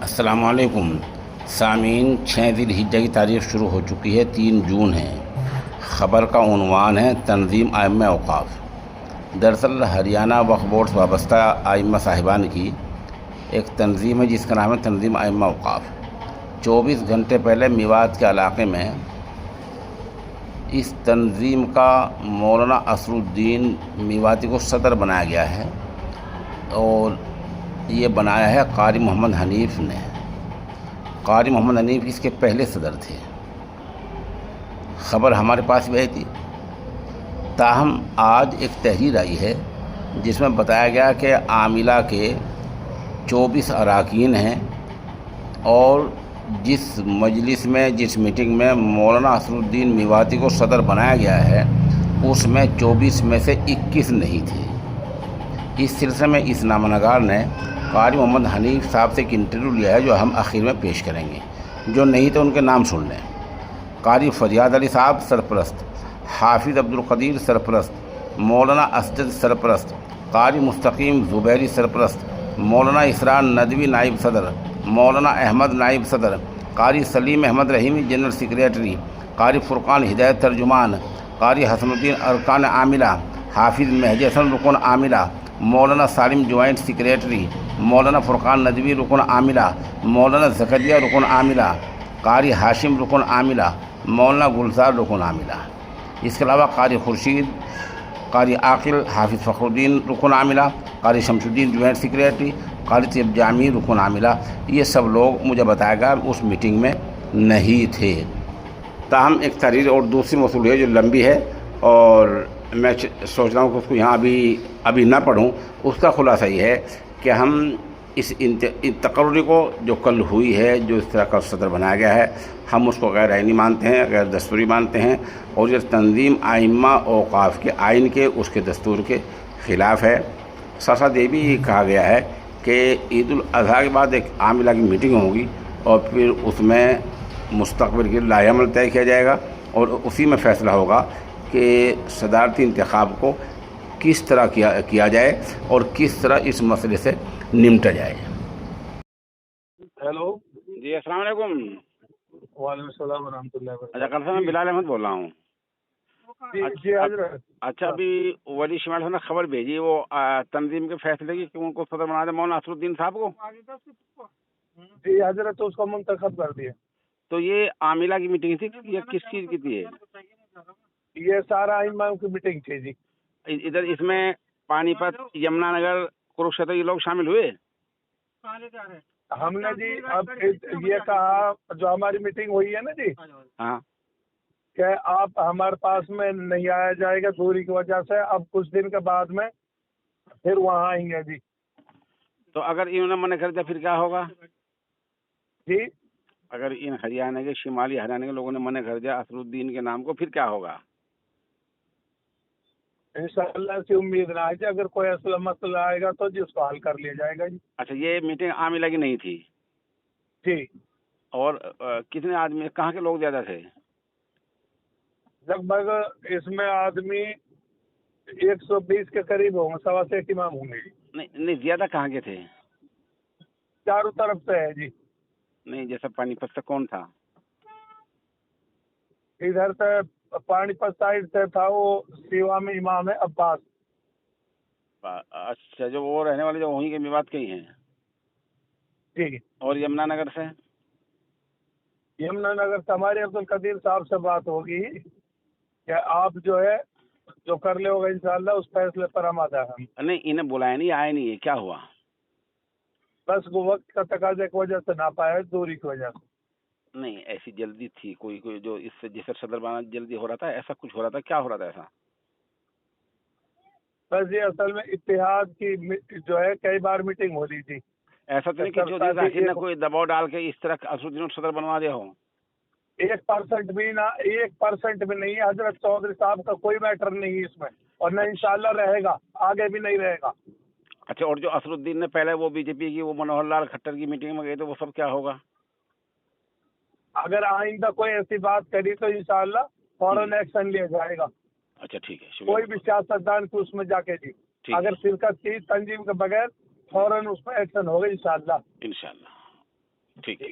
السلام علیکم سامعین، 6 ذی الحجہ کی تاریخ شروع ہو چکی ہے، 3 جون ہے۔ خبر کا عنوان ہے تنظیم ائمہ اوقاف۔ دراصل ہریانہ وقف بورڈ سے وابستہ ائمہ صاحبان کی ایک تنظیم ہے جس کا نام ہے تنظیم ائمہ اوقاف۔ 24 گھنٹے پہلے میوات کے علاقے میں اس تنظیم کا مولانا اسر الدین میواتی کو صدر بنایا گیا ہے، اور یہ بنایا ہے قاری محمد حنیف نے۔ قاری محمد حنیف اس کے پہلے صدر تھے۔ خبر ہمارے پاس بھی آئی تھی، تاہم آج ایک تحریر آئی ہے جس میں بتایا گیا کہ عاملہ کے 24 اراکین ہیں، اور جس مجلس میں جس میٹنگ میں مولانا اسر الدین میواتی کو صدر بنایا گیا ہے اس میں 24 میں سے 21 نہیں تھے۔ اس سلسلے میں اس نامہ نگار نے قاری محمد حنیف صاحب سے ایک انٹرویو لیا ہے جو ہم آخر میں پیش کریں گے۔ جو نہیں تو ان کے نام سن لیں۔ قاری فریاد علی صاحب سرپرست، حافظ عبدالقدیر سرپرست، مولانا اسجد سرپرست، قاری مستقیم زبیری سرپرست، مولانا اسرار ندوی نائب صدر، مولانا احمد نائب صدر، قاری سلیم احمد رحیمی جنرل سیکریٹری، قاری فرقان ہدایت ترجمان، قاری حسن الدین ارکان عاملہ، حافظ مہدی حسن رکن عاملہ، مولانا سالم جوائنٹ سیکریٹری، مولانا فرقان ندوی رکن عاملہ، مولانا زکریہ رکن عاملہ، قاری ہاشم رکن عاملہ، مولانا گلزار رکن عاملہ۔ اس کے علاوہ قاری خورشید، قاری عاقل، حافظ فخر الدین رکن عاملہ، قاری شمس الدین جوائنٹ سیکریٹری، قاری طیب جامی رکن عاملہ، یہ سب لوگ مجھے بتایا گیا اس میٹنگ میں نہیں تھے۔ تاہم ایک تحریر اور دوسری موصول ہے جو لمبی ہے، اور میں سوچ رہا ہوں کہ اس کو یہاں ابھی نہ پڑھوں۔ اس کا خلاصہ یہ ہے کہ ہم اس تقرری کو جو کل ہوئی ہے، جو اس طرح کا صدر بنایا گیا ہے، ہم اس کو غیر آئینی مانتے ہیں، غیر دستوری مانتے ہیں، اور یہ تنظیم ائمہ اوقاف کے آئین کے، اس کے دستور کے خلاف ہے۔ ساتھ ساتھ یہ بھی کہا گیا ہے کہ عید الاضحیٰ کے بعد ایک عاملہ کی میٹنگ ہوگی، اور پھر اس میں مستقبل کے لائحہ عمل طے کیا جائے گا، اور اسی میں فیصلہ ہوگا کہ صدارتی انتخاب کو کس طرح کیا جائے اور کس طرح اس مسئلے سے نمٹا جائے۔ ہیلو، جی السلام علیکم۔ وعلیکم السلام ورحمۃ اللہ اچھا وبرکاتہ۔ کل سے میں بلال احمد بول رہا ہوں۔ جی حضرت۔ اچھا، ابھی ولی شمال سے نے خبر بھیجی وہ تنظیم کے فیصلے کی کہ ان کو صدر بنا دے مولانا اسر الدین صاحب کو۔ جی حضرت، اس کو منتخب کر دیا۔ تو یہ عاملہ کی میٹنگ تھی یا کس چیز کی تھی؟ یہ سارا ائمہ کی میٹنگ تھی جی۔ ادھر اس میں پانی پت، یمنا نگر، کروکشیتر یہ لوگ شامل ہوئے؟ ہم نے جی اب یہ کہا، جو ہماری میٹنگ ہوئی ہے نا جی، ہاں، کہ آپ ہمارے پاس میں نہیں آیا جائے گا دوری کی وجہ سے، اب کچھ دن کے بعد میں پھر وہاں آئیں گے جی۔ تو اگر انہوں نے منع کر دیا پھر کیا ہوگا؟ جی، اگر ان ہریانہ کے، شمالی ہریانہ کے لوگوں نے منع کر دیا اسر الدین کے نام کو، پھر کیا ہوگا؟ انشاءاللہ سے امید نہ ہے جی، اگر کوئی اصل مسئلہ آئے گا تو جی اس کو حل کر لیا جائے گا جی۔ اچھا، یہ میٹنگ عاملہ کی نہیں تھی؟ جی، اور کتنے آدمی، کہاں کے لوگ زیادہ تھے؟ لگ بھگ اس میں آدمی 120 کے قریب ہوں گے، 125 امام ہوں گے جی۔ نہیں، زیادہ کہاں کے تھے؟ چاروں طرف سے ہے جی۔ نہیں، جیسا پانی پت سے کون تھا؟ ادھر سے پانی پت سائڈ سے تھا وہ سیوا میں امام ہے عباس۔ اچھا، جو وہ رہنے والے جو وہیں کے میوات کے ہی ہیں۔ جی، اور یمنا نگر سے؟ یمنا نگر سے ہمارے عبدالقدیر صاحب سے بات ہوگی کہ آپ جو ہے جو کر لے ہوگا انشاءاللہ اس فیصلے پر ہم آدھا ہم۔ نہیں، انہیں بلایا نہیں، آئے نہیں، کیا ہوا؟ بس وہ وقت کا تقاضے کی وجہ سے نہ پایا، دوری کی وجہ سے۔ نہیں، ایسی جلدی تھی کوئی جو اس سے جسے صدر بنا جلدی ہو رہا تھا، ایسا کچھ ہو رہا تھا؟ کیا ہو رہا تھا ایسا؟ بس یہ اصل میں اتحاد کی جو ہے کئی بار میٹنگ ہو رہی تھی۔ ایسا تو نہیں کہ چودھری ذاکر نے کوئی دباؤ ڈال کے اس طرح اسر الدین صدر بنوا دیا ہو؟ 1% بھی نہ، 1% بھی نہیں ہے حضرت، چودھری صاحب کا کوئی میٹر نہیں ہے اس میں، اور نہ انشاءاللہ رہے گا، آگے بھی نہیں رہے گا۔ اچھا، اور جو اسر الدین نے پہلے وہ بی جے پی کی وہ منوہر لال کھٹر کی میٹنگ میں گئے تو وہ سب کیا ہوگا؟ اگر آئندہ کوئی ایسی بات کری تو انشاءاللہ فوراً ایکشن لیا جائے گا۔ اچھا ٹھیک ہے، شکریہ۔ کوئی بھی سیاستدان کی اس میں جا کے جی اگر شرکت کی تنظیم کے بغیر فوراً اس میں ایکشن ہوگا انشاءاللہ۔ انشاءاللہ۔ ٹھیک ہے